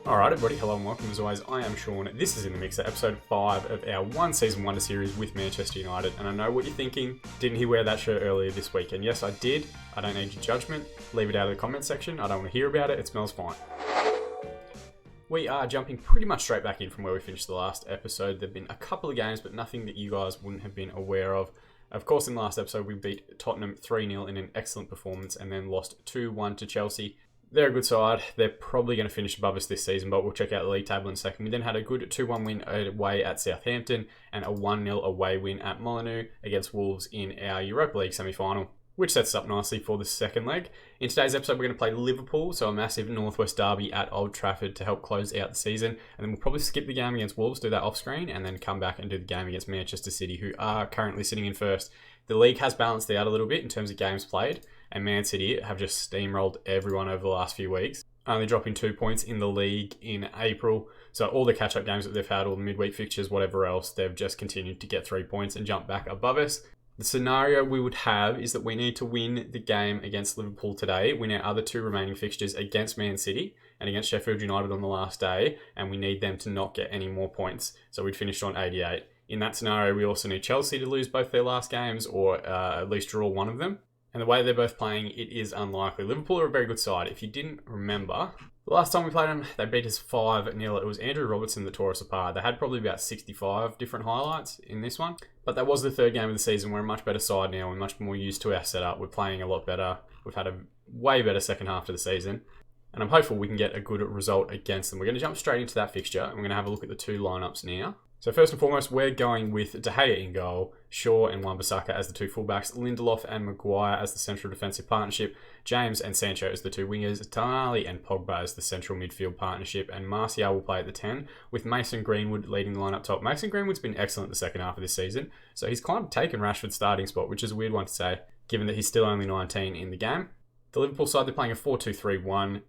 Alright everybody, hello and welcome. As always, I am Sean. This is In The Mixer, episode 5 of our one season wonder series with Manchester United. And I know what you're thinking, didn't he wear that shirt earlier this week? And yes, I did. I don't need your judgment. Leave it out of the comment section. I don't want to hear about it. It smells fine. We are jumping pretty much straight back in from where we finished the last episode. There have been a couple of games, but nothing that you guys wouldn't have been aware of. Of course, in the last episode, we beat Tottenham 3-0 in an excellent performance and then lost 2-1 to Chelsea. They're a good side. They're probably going to finish above us this season, but we'll check out the league table in a second. We then had a good 2-1 win away at Southampton and a 1-0 away win at Molineux against Wolves in our Europa League semi-final, which sets us up nicely for the second leg. In today's episode, we're going to play Liverpool, so a massive Northwest derby at Old Trafford to help close out the season. And then we'll probably skip the game against Wolves, do that off screen, and then come back and do the game against Manchester City, who are currently sitting in first. The league has balanced out a little bit in terms of games played, and Man City have just steamrolled everyone over the last few weeks, only dropping 2 points in the league in April. So all the catch-up games that they've had, all the midweek fixtures, whatever else, they've just continued to get 3 points and jump back above us. The scenario we would have is that we need to win the game against Liverpool today, win our other two remaining fixtures against Man City and against Sheffield United on the last day, and we need them to not get any more points. So we'd finished on 88. In that scenario, we also need Chelsea to lose both their last games or at least draw one of them. And the way they're both playing, it is unlikely. Liverpool are a very good side. If you didn't remember, the last time we played them, they beat us 5-0. It was Andrew Robertson that tore us apart. They had probably about 65 different highlights in this one. But that was the third game of the season. We're a much better side now. We're much more used to our setup. We're playing a lot better. We've had a way better second half to the season. And I'm hopeful we can get a good result against them. We're going to jump straight into that fixture. And we're going to have a look at the two lineups now. So first and foremost, we're going with De Gea in goal, Shaw and Wan-Bissaka as the two fullbacks, Lindelof and Maguire as the central defensive partnership, James and Sancho as the two wingers, Tonali and Pogba as the central midfield partnership, and Martial will play at the 10, with Mason Greenwood leading the line up top. Mason Greenwood's been excellent the second half of this season, so he's kind of taken Rashford's starting spot, which is a weird one to say, given that he's still only 19 in the game. The Liverpool side, they're playing a 4-2-3-1.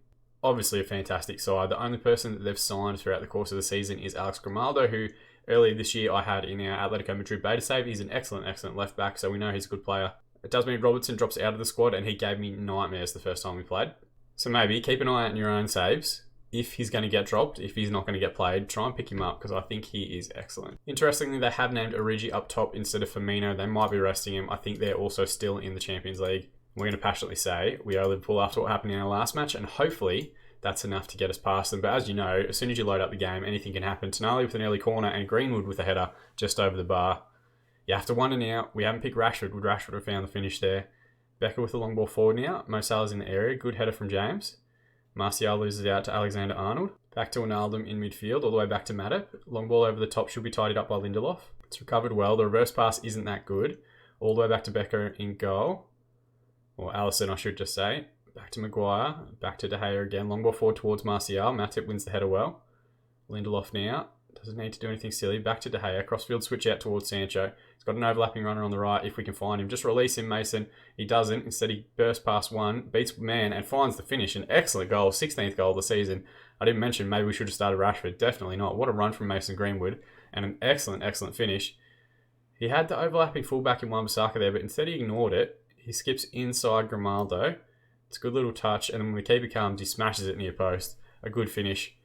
Obviously a fantastic side. The only person that they've signed throughout the course of the season is Alex Grimaldo, who earlier this year I had in our Atletico Madrid beta save. He's an excellent left back, so we know he's a good player. It does mean Robertson drops out of the squad, and he gave me nightmares the first time we played. So maybe keep an eye out on your own saves. If he's going to get dropped, if he's not going to get played, try and pick him up because I think he is excellent. Interestingly, they have named Origi up top instead of Firmino. They might be resting him. I think they're also still in the Champions League. We're going to passionately say we owe Liverpool after what happened in our last match, and hopefully that's enough to get us past them. But as you know, as soon as you load up the game, anything can happen. Tonali with an early corner and Greenwood with a header just over the bar. You have to wonder now, we haven't picked Rashford. Would Rashford have found the finish there? Becker with the long ball forward now. Mo Salah's in the area. Good header from James. Martial loses out to Alexander-Arnold. Back to Wijnaldum in midfield, all the way back to Matip. Long ball over the top should be tidied up by Lindelof. It's recovered well. The reverse pass isn't that good. All the way back to Becker in goal. Or Alisson, I should just say. Back to Maguire, back to De Gea again. Long ball forward towards Martial. Matip wins the header well. Lindelof now. Doesn't need to do anything silly. Back to De Gea. Crossfield switch out towards Sancho. He's got an overlapping runner on the right if we can find him. Just release him, Mason. He doesn't. Instead, he bursts past one, beats man, and finds the finish. An excellent goal. 16th goal of the season. I didn't mention maybe we should have started Rashford. Definitely not. What a run from Mason Greenwood. And an excellent finish. He had the overlapping fullback in Wan-Bissaka there, but instead he ignored it. He skips inside Grimaldo. It's a good little touch, and then when the keeper comes, he smashes it near post. A good finish.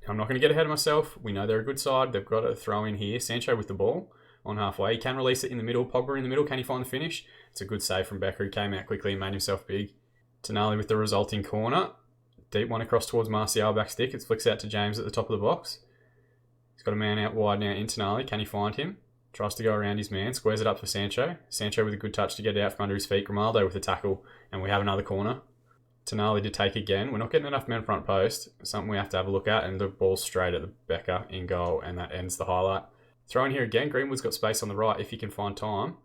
I'm not going to get ahead of myself. We know they're a good side. They've got a throw in here. Sancho with the ball on halfway. He can release it in the middle. Pogba in the middle. Can he find the finish? It's a good save from Becker, who came out quickly and made himself big. Tonali with the resulting corner. Deep one across towards Martial, back stick. It flicks out to James at the top of the box. He's got a man out wide now in Tonali. Can he find him? Tries to go around his man. Squares it up for Sancho. Sancho with a good touch to get it out from under his feet. Grimaldo with a tackle. And we have another corner. Tonali to take again. We're not getting enough men front post. Something we have to have a look at. And the ball's straight at the Becker in goal. And that ends the highlight. Throw in here again. Greenwood's got space on the right if he can find time.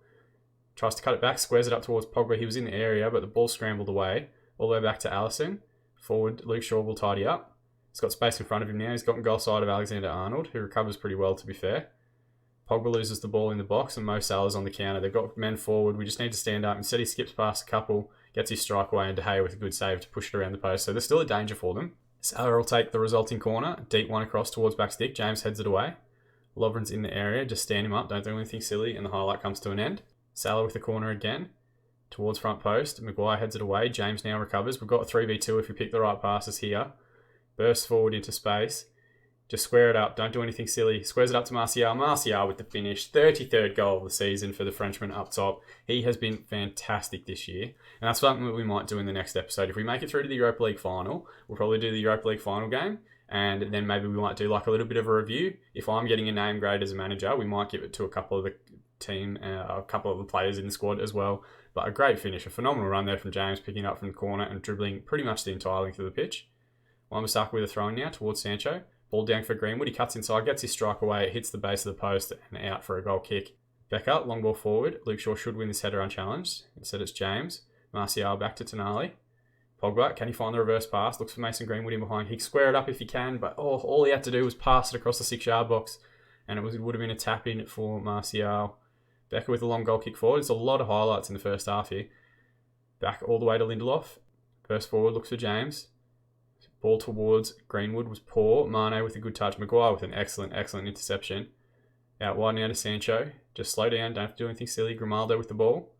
Tries to cut it back. Squares it up towards Pogba. He was in the area, but the ball scrambled away. All the way back to Alisson. Forward, Luke Shaw will tidy up. He's got space in front of him now. He's got goal side of Alexander-Arnold, who recovers pretty well, to be fair. Pogba loses the ball in the box and Mo Salah's on the counter. They've got men forward. We just need to stand up. Instead, he skips past a couple, gets his strike away, and De Gea with a good save to push it around the post. So there's still a danger for them. Salah will take the resulting corner. Deep one across towards back stick. James heads it away. Lovren's in the area. Just stand him up. Don't do anything silly. And the highlight comes to an end. Salah with the corner again. Towards front post. Maguire heads it away. James now recovers. We've got a 3v2 if we pick the right passes here. bursts forward into space. Just square it up. Don't do anything silly. Squares it up to Martial. Martial with the finish. 33rd goal of the season for the Frenchman up top. He has been fantastic this year. And that's something that we might do in the next episode. If we make it through to the Europa League final, we'll probably do the Europa League final game. And then maybe we might do like a little bit of a review. If I'm getting a name grade as a manager, we might give it to a couple of the team, a couple of the players in the squad as well. But a great finish. A phenomenal run there from James, picking up from the corner and dribbling pretty much the entire length of the pitch. Wan-Bissaka with a throw-in now towards Sancho. Ball down for Greenwood. He cuts inside, gets his strike away. It hits the base of the post and out for a goal kick. Becker, long ball forward. Luke Shaw should win this header unchallenged. Instead, it's James. Martial back to Tonali. Pogba, can he find the reverse pass? Looks for Mason Greenwood in behind. He can square it up if he can, but all he had to do was pass it across the 6-yard box, and it would have been a tap in for Martial. Becker with a long goal kick forward. There's a lot of highlights in the first half here. Back all the way to Lindelof. Burst forward, looks for James. Ball towards Greenwood was poor. Mane with a good touch. Maguire with an excellent interception. Out wide now to Sancho. Just slow down. Don't have to do anything silly. Grimaldo with the ball.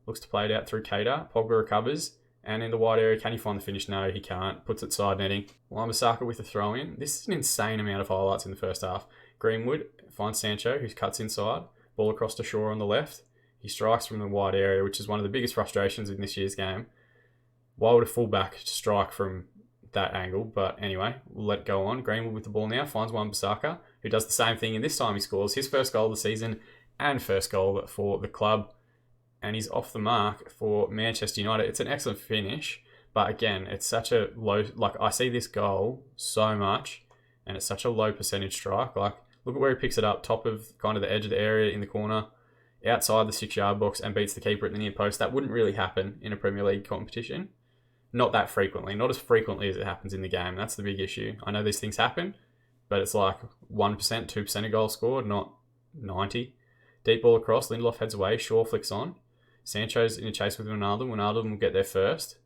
Looks to play it out through Keita. Pogba recovers. And in the wide area, can he find the finish? No, he can't. Puts it side netting. Wan-Bissaka with a throw in. This is an insane amount of highlights in the first half. Greenwood finds Sancho, who cuts inside. Ball across to Shaw on the left. He strikes from the wide area, which is one of the biggest frustrations in this year's game. Why would a fullback strike from that angle? But anyway, we'll let it go on. Greenwood with the ball now finds Wan-Bissaka, who does the same thing, and this time he scores his first goal of the season and first goal for the club, and he's off the mark for Manchester United. It's an excellent finish, but again, it's such a low, like I see this goal so much and it's such a low percentage strike. Like, look at where he picks it up, top of kind of the edge of the area in the corner, outside the 6-yard box, and beats the keeper at the near post. That wouldn't really happen in a Premier League competition. Not that frequently, not as frequently as it happens in the game. That's the big issue. I know these things happen, but it's like 1%, 2% of goals scored, not 90. Deep ball across, Lindelof heads away, Shaw flicks on. Sancho's in a chase with Ronaldo. Ronaldo will get there first.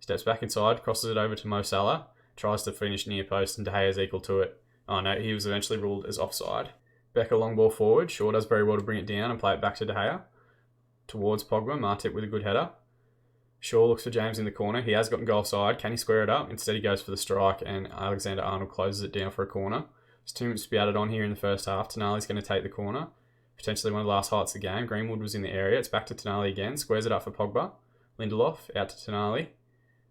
Steps back inside, crosses it over to Mo Salah, tries to finish near post, and De Gea's equal to it. Oh no, he was eventually ruled as offside. Becker long ball forward. Shaw does very well to bring it down and play it back to De Gea. Towards Pogba, Martip with a good header. Shaw looks for James in the corner. He has gotten goal side. Can he square it up? Instead, he goes for the strike, and Alexander-Arnold closes it down for a corner. There's 2 minutes to be added on here in the first half. Tonali's going to take the corner. Potentially one of the last highlights of the game. Greenwood was in the area. It's back to Tonali again. Squares it up for Pogba. Lindelof out to Tonali.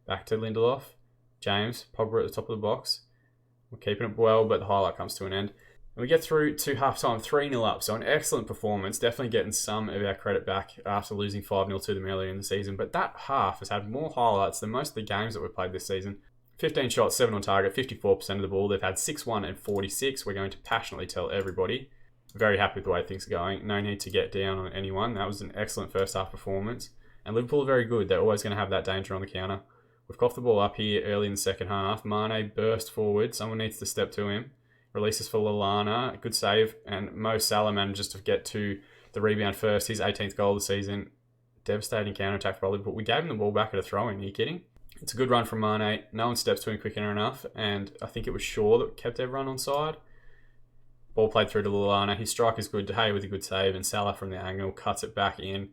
Back to Lindelof. James. Pogba at the top of the box. We're keeping it well, but the highlight comes to an end. And we get through to half-time 3-0 up. So an excellent performance. Definitely getting some of our credit back after losing 5-0 to them earlier in the season. But that half has had more highlights than most of the games that we've played this season. 15 shots, 7 on target, 54% of the ball. They've had 6-1 and 46. We're going to passionately tell everybody. Very happy with the way things are going. No need to get down on anyone. That was an excellent first half performance. And Liverpool are very good. They're always going to have that danger on the counter. We've coughed the ball up here early in the second half. Mane burst forward. Someone needs to step to him. Releases for Lallana. Good save. And Mo Salah manages to get to the rebound first. His 18th goal of the season. Devastating counter-attack by Liverpool. We gave him the ball back at a throw-in. Are you kidding? It's a good run from Mane. No one steps to him quick enough. And I think it was Shaw that kept everyone on side. Ball played through to Lallana. His strike is good. De Gea with a good save. And Salah from the angle cuts it back in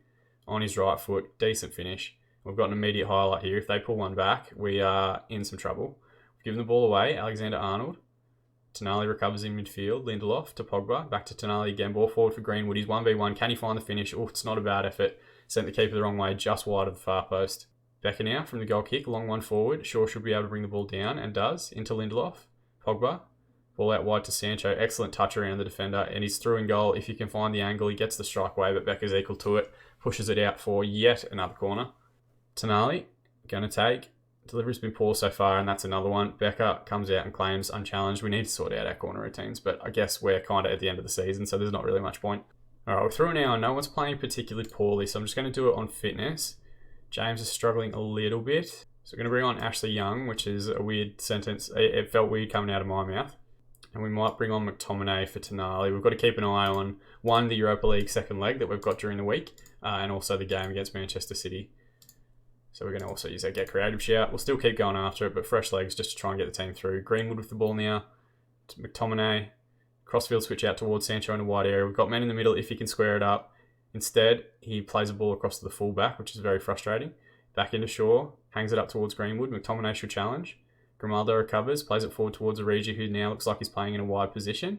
on his right foot. Decent finish. We've got an immediate highlight here. If they pull one back, we are in some trouble. We've given the ball away. Alexander-Arnold. Tonali recovers in midfield. Lindelof to Pogba. Back to Tonali again. Ball forward for Greenwood. He's 1v1. Can he find the finish? Oh, it's not a bad effort. Sent the keeper the wrong way, just wide of the far post. Becker now from the goal kick. Long one forward. Shaw should be able to bring the ball down, and does. Into Lindelof. Pogba. Ball out wide to Sancho. Excellent touch around the defender, and he's through in goal. If you can find the angle, he gets the strike away, but Becker's equal to it. Pushes it out for yet another corner. Tonali, going to take. Delivery's been poor so far, and that's another one. Becker comes out and claims unchallenged. We need to sort out our corner routines, but I guess we're kind of at the end of the season, so there's not really much point. All right, we're through now. No one's playing particularly poorly, so I'm just going to do it on fitness. James is struggling a little bit. So we're going to bring on Ashley Young, which is a weird sentence. It felt weird coming out of my mouth. And we might bring on McTominay for Tonali. We've got to keep an eye on, one, the Europa League second leg that we've got during the week, and also the game against Manchester City. So we're going to also use our Get Creative shout. We'll still keep going after it, but fresh legs just to try and get the team through. Greenwood with the ball now. To McTominay. Crossfield switch out towards Sancho in a wide area. We've got men in the middle if he can square it up. Instead, he plays a ball across to the fullback, which is very frustrating. Back into Shaw. Hangs it up towards Greenwood. McTominay should challenge. Grimaldo recovers, plays it forward towards Origi, who now looks like he's playing in a wide position.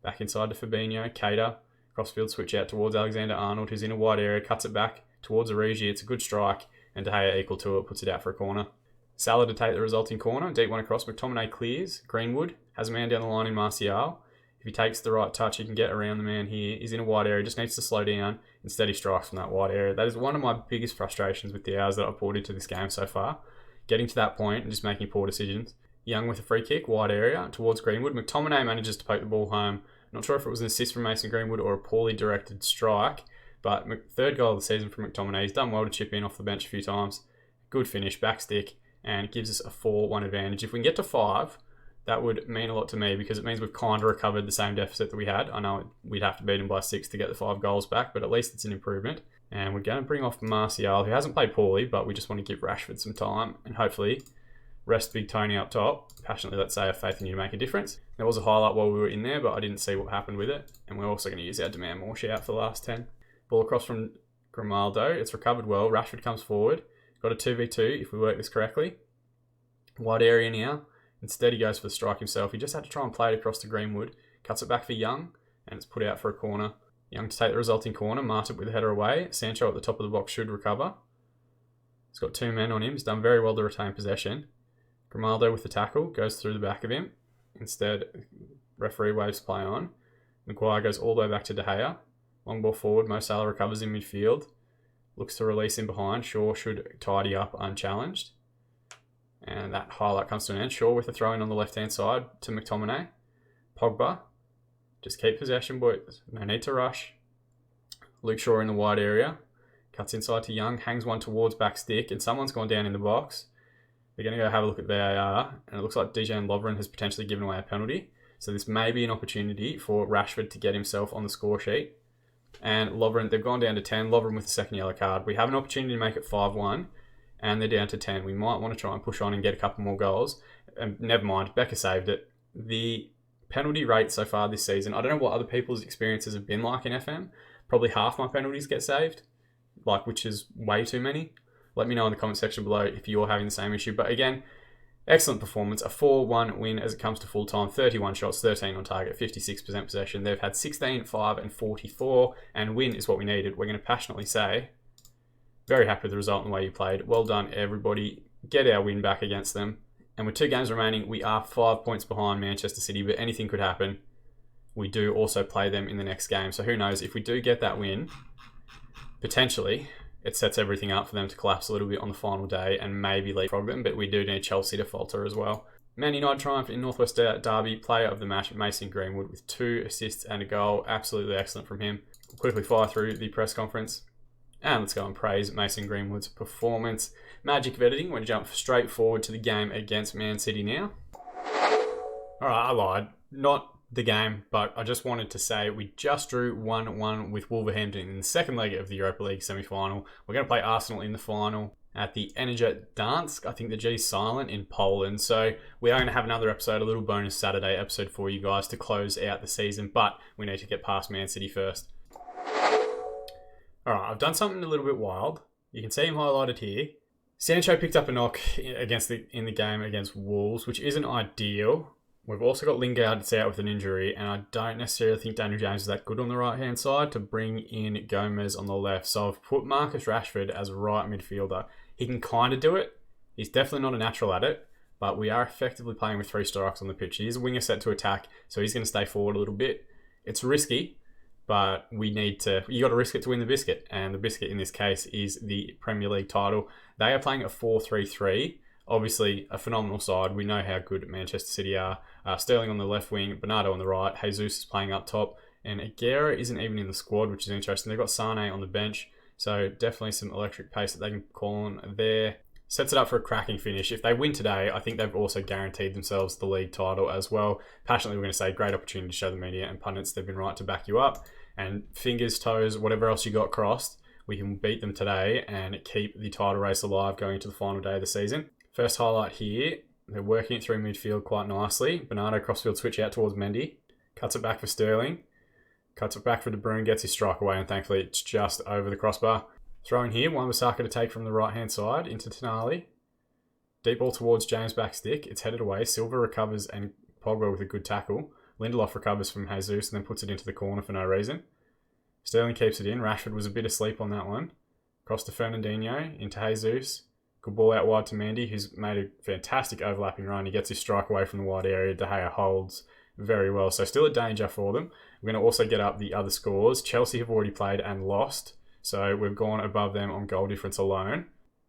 Back inside to Fabinho, Cater, crossfield switch out towards Alexander-Arnold, who's in a wide area, cuts it back towards Origi. It's a good strike, and De Gea equal to it, puts it out for a corner. Salah to take the resulting corner, deep one across, McTominay clears, Greenwood has a man down the line in Martial. If he takes the right touch, he can get around the man here. He's in a wide area, just needs to slow down. Instead, he strikes from that wide area. That is one of my biggest frustrations with the hours that I've poured into this game so far. Getting to that point and just making poor decisions. Young with a free kick, wide area, towards Greenwood. McTominay manages to poke the ball home. Not sure if it was an assist from Mason Greenwood or a poorly directed strike, but third goal of the season for McTominay. He's done well to chip in off the bench a few times. Good finish, back stick, and it gives us a 4-1 advantage. If we can get to 5, that would mean a lot to me because it means we've kind of recovered the same deficit that we had. I know we'd have to beat them by 6 to get the 5 goals back, but at least it's an improvement. And we're going to bring off Martial, who hasn't played poorly, but we just want to give Rashford some time and hopefully rest Big Tony up top. Passionately, let's say, have faith in you to make a difference. There was a highlight while we were in there, but I didn't see what happened with it. And we're also going to use our demand more shout for the last 10. Ball across from Grimaldo. It's recovered well. Rashford comes forward. Got a 2v2 if we work this correctly. Wide area now. Instead, he goes for the strike himself. He just had to try and play it across to Greenwood. Cuts it back for Young, and it's put out for a corner. Young to take the resulting corner. Martip with the header away. Sancho at the top of the box should recover. He's got 2 men on him. He's done very well to retain possession. Grimaldo with the tackle. Goes through the back of him. Instead, referee waves play on. Maguire goes all the way back to De Gea. Long ball forward. Mo Salah recovers in midfield. Looks to release him behind. Shaw should tidy up unchallenged. And that highlight comes to an end. Shaw with a throw in on the left-hand side to McTominay. Pogba. Just keep possession, boys. No need to rush. Luke Shaw in the wide area. Cuts inside to Young. Hangs one towards back stick. And someone's gone down in the box. They're going to go have a look at VAR. And it looks like DJ and Lovren has potentially given away a penalty. So this may be an opportunity for Rashford to get himself on the score sheet. And Lovren, they've gone down to 10. Lovren with the second yellow card. We have an opportunity to make it 5-1. And they're down to 10. We might want to try and push on and get a couple more goals. And never mind, Becca saved it. The penalty rate so far this season, I don't know what other people's experiences have been like in FM. Probably half my penalties get saved, which is way too many. Let me know in the comment section below if you're having the same issue. But again, excellent performance. A 4-1 win as it comes to full time. 31 shots, 13 on target, 56% possession. They've had 16, 5, and 44. And win is what we needed. We're going to passionately say, very happy with the result and the way you played. Well done, everybody. Get our win back against them. And with 2 games remaining, we are 5 points behind Manchester City, but anything could happen. We do also play them in the next game. So who knows, if we do get that win, potentially, it sets everything up for them to collapse a little bit on the final day and maybe leapfrog them, but we do need Chelsea to falter as well. Man United triumph in Northwest Derby. Player of the match, Mason Greenwood, with 2 assists and a goal. Absolutely excellent from him. We'll quickly fire through the press conference. And let's go and praise Mason Greenwood's performance. Magic of editing. We're going to jump straight forward to the game against Man City now. Alright, I lied. Not the game, but I just wanted to say we just drew 1-1 with Wolverhampton in the second leg of the Europa League semi-final. We're going to play Arsenal in the final at the Energia Dansk. I think the G is silent in Poland. So we are going to have another episode, a little bonus Saturday episode for you guys to close out the season, but we need to get past Man City first. Alright, I've done something a little bit wild. You can see him highlighted here. Sancho picked up a knock in the game against Wolves, which isn't ideal. We've also got Lingard that's out with an injury, and I don't necessarily think Daniel James is that good on the right-hand side to bring in Gomez on the left. So I've put Marcus Rashford as a right midfielder. He can kind of do it. He's definitely not a natural at it, but we are effectively playing with 3 strikers on the pitch. He's a winger set to attack, so he's going to stay forward a little bit. It's risky, but you got to risk it to win the biscuit. And the biscuit in this case is the Premier League title. They are playing a 4-3-3. Obviously, a phenomenal side. We know how good Manchester City are. Sterling on the left wing, Bernardo on the right. Jesus is playing up top. And Aguero isn't even in the squad, which is interesting. They've got Sane on the bench. So definitely some electric pace that they can call on there. Sets it up for a cracking finish. If they win today, I think they've also guaranteed themselves the league title as well. Passionately, we're going to say great opportunity to show the media and pundits they've been right to back you up. And fingers, toes, whatever else you got crossed, we can beat them today and keep the title race alive going into the final day of the season. First highlight here, they're working it through midfield quite nicely. Bernardo crossfield switch out towards Mendy. Cuts it back for Sterling. Cuts it back for De Bruyne, gets his strike away, and thankfully it's just over the crossbar. Throw in here, Wan-Bissaka to take from the right-hand side into Tonali. Deep ball towards James' back stick. It's headed away. Silva recovers and Pogba with a good tackle. Lindelof recovers from Jesus and then puts it into the corner for no reason. Sterling keeps it in. Rashford was a bit asleep on that one. Cross to Fernandinho, into Jesus. Good ball out wide to Mendy, who's made a fantastic overlapping run. He gets his strike away from the wide area. De Gea holds very well. So still a danger for them. We're going to also get up the other scores. Chelsea have already played and lost. So we've gone above them on goal difference alone.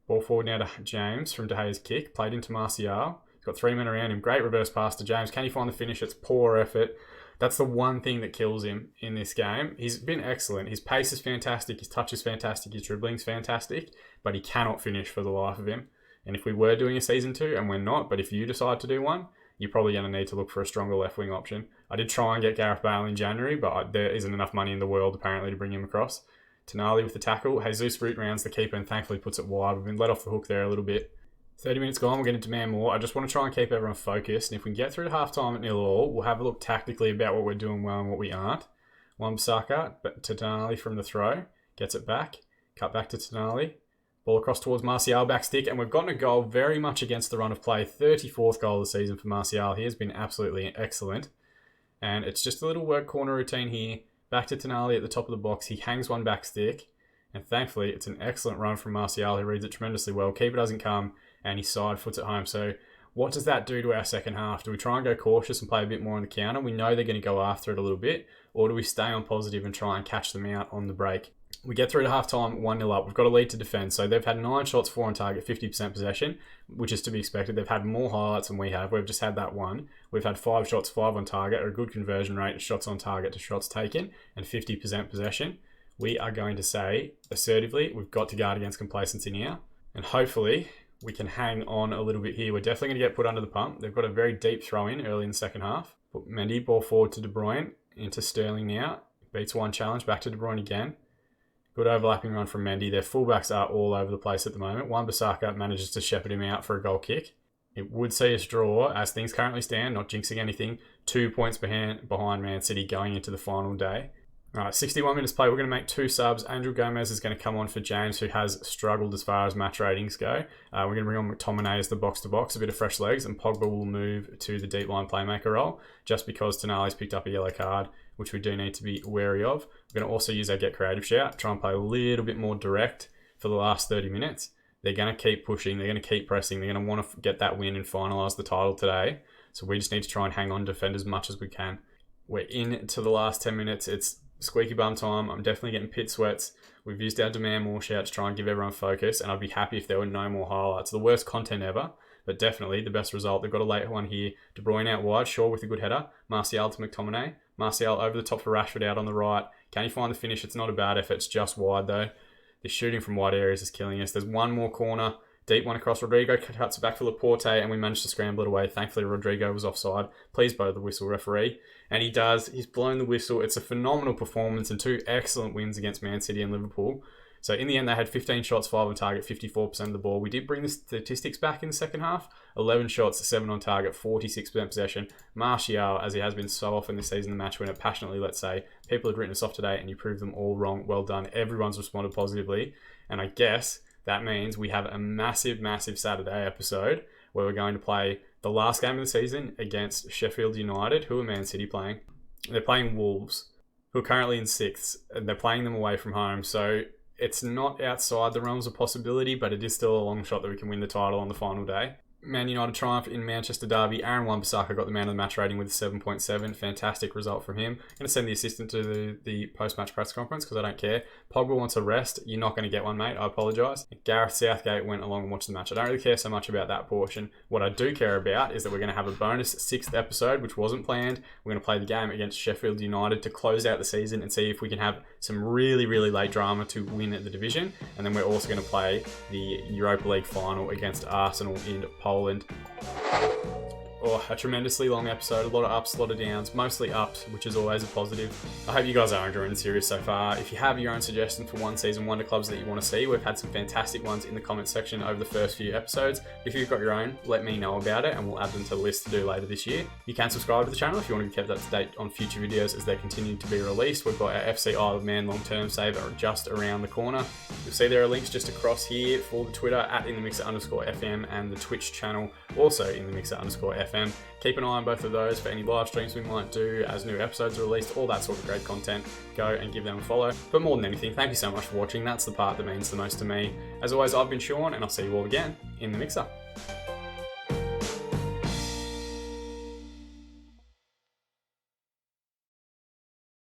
Ball forward now to James from De Gea's kick. Played into Martial. He's got 3 men around him. Great reverse pass to James. Can he find the finish? It's poor effort. That's the one thing that kills him in this game. He's been excellent. His pace is fantastic. His touch is fantastic. His dribbling's fantastic. But he cannot finish for the life of him. And if we were doing a season 2, and we're not, but if you decide to do one, you're probably going to need to look for a stronger left wing option. I did try and get Gareth Bale in January, but there isn't enough money in the world apparently to bring him across. Tonali with the tackle. Jesus root rounds the keeper and thankfully puts it wide. We've been let off the hook there a little bit. 30 minutes gone, we're going to demand more. I just want to try and keep everyone focused. And if we can get through to half-time at 0-0, we'll have a look tactically about what we're doing well and what we aren't. Wan-Bissaka to Tonali from the throw. Gets it back. Cut back to Tonali. Ball across towards Martial, back stick. And we've gotten a goal very much against the run of play. 34th goal of the season for Martial. He has been absolutely excellent. And it's just a little work corner routine here. Back to Tonali at the top of the box. He hangs one back stick. And thankfully, it's an excellent run from Martial, who reads it tremendously well. Keeper doesn't come. And he side foots it home. So what does that do to our second half? Do we try and go cautious and play a bit more on the counter? We know they're going to go after it a little bit. Or do we stay on positive and try and catch them out on the break? We get through to half-time, 1-0 up. We've got a lead to defend. So they've had 9 shots, 4 on target, 50% possession, which is to be expected. They've had more highlights than we have. We've just had that one. We've had 5 shots, 5 on target, a good conversion rate, shots on target to shots taken, and 50% possession. We are going to say, assertively, we've got to guard against complacency now. And hopefully we can hang on a little bit here. We're definitely going to get put under the pump. They've got a very deep throw in early in the second half. Put Mendy, ball forward to De Bruyne, into Sterling now. Beats one challenge, back to De Bruyne again. Good overlapping run from Mendy. Their fullbacks are all over the place at the moment. Wan-Bissaka manages to shepherd him out for a goal kick. It would see us draw, as things currently stand, not jinxing anything, 2 points behind Man City going into the final day. All right, 61 minutes play. We're going to make 2 subs. Angel Gomez is going to come on for James, who has struggled as far as match ratings go. We're going to bring on McTominay as the box-to-box, a bit of fresh legs, and Pogba will move to the deep line playmaker role, just because Tonali's picked up a yellow card, which we do need to be wary of. We're going to also use our Get Creative shout, try and play a little bit more direct for the last 30 minutes. They're going to keep pushing. They're going to keep pressing. They're going to want to get that win and finalise the title today. So we just need to try and hang on, defend as much as we can. We're into the last 10 minutes. It's squeaky bum time. I'm definitely getting pit sweats. We've used our demand more shout to try and give everyone focus, and I'd be happy if there were no more highlights. The worst content ever, but definitely the best result. They've got a late one here. De Bruyne out wide, Shaw with a good header. Martial to McTominay. Martial over the top for Rashford out on the right. Can he find the finish? It's not a bad effort. It's just wide though. The shooting from wide areas is killing us. There's one more corner. Deep one across. Rodrigo cuts it back for Laporte, and we managed to scramble it away. Thankfully, Rodrigo was offside. Please blow the whistle, referee. And he does. He's blown the whistle. It's a phenomenal performance and 2 excellent wins against Man City and Liverpool. So in the end, they had 15 shots, 5 on target, 54% of the ball. We did bring the statistics back in the second half. 11 shots, 7 on target, 46% possession. Martial, as he has been so often this season, the match winner, passionately, let's say. People had written us off today, and you proved them all wrong. Well done. Everyone's responded positively. And I guess that means we have a massive, massive Saturday episode where we're going to play the last game of the season against Sheffield United, who are Man City playing. They're playing Wolves, who are currently in 6th, and they're playing them away from home. So it's not outside the realms of possibility, but it is still a long shot that we can win the title on the final day. Man United triumph in Manchester derby. Aaron Wan-Bissaka got the man of the match rating with a 7.7. Fantastic result from him. I'm going to send the assistant to the post-match press conference because I don't care. Pogba wants a rest. You're not going to get one, mate. I apologise. Gareth Southgate went along and watched the match. I don't really care so much about that portion. What I do care about is that we're going to have a bonus 6th episode, which wasn't planned. We're going to play the game against Sheffield United to close out the season and see if we can have some really, really late drama to win the division. And then we're also going to play the Europa League final against Arsenal in Poland. a tremendously long episode, a lot of ups, a lot of downs, mostly ups, which is always a positive. I hope you guys are enjoying the series so far. If you have your own suggestions for one season wonder clubs that you want to see, we've had some fantastic ones in the comments section over the first few episodes. If you've got your own, let me know about it and we'll add them to the list to do later this year. You can subscribe to the channel if you want to be kept up to date on future videos as they continue to be released. We've got our FC Isle of Man long-term saver just around the corner. You'll see there are links just across here for the Twitter at @InTheMixer_FM and the Twitch channel also @InTheMixer_FM. Keep an eye on both of those for any live streams we might do as new episodes are released, all that sort of great content. Go and give them a follow. But more than anything, thank you so much for watching. That's the part that means the most to me. As always, I've been Sean and I'll see you all again in the Mixer.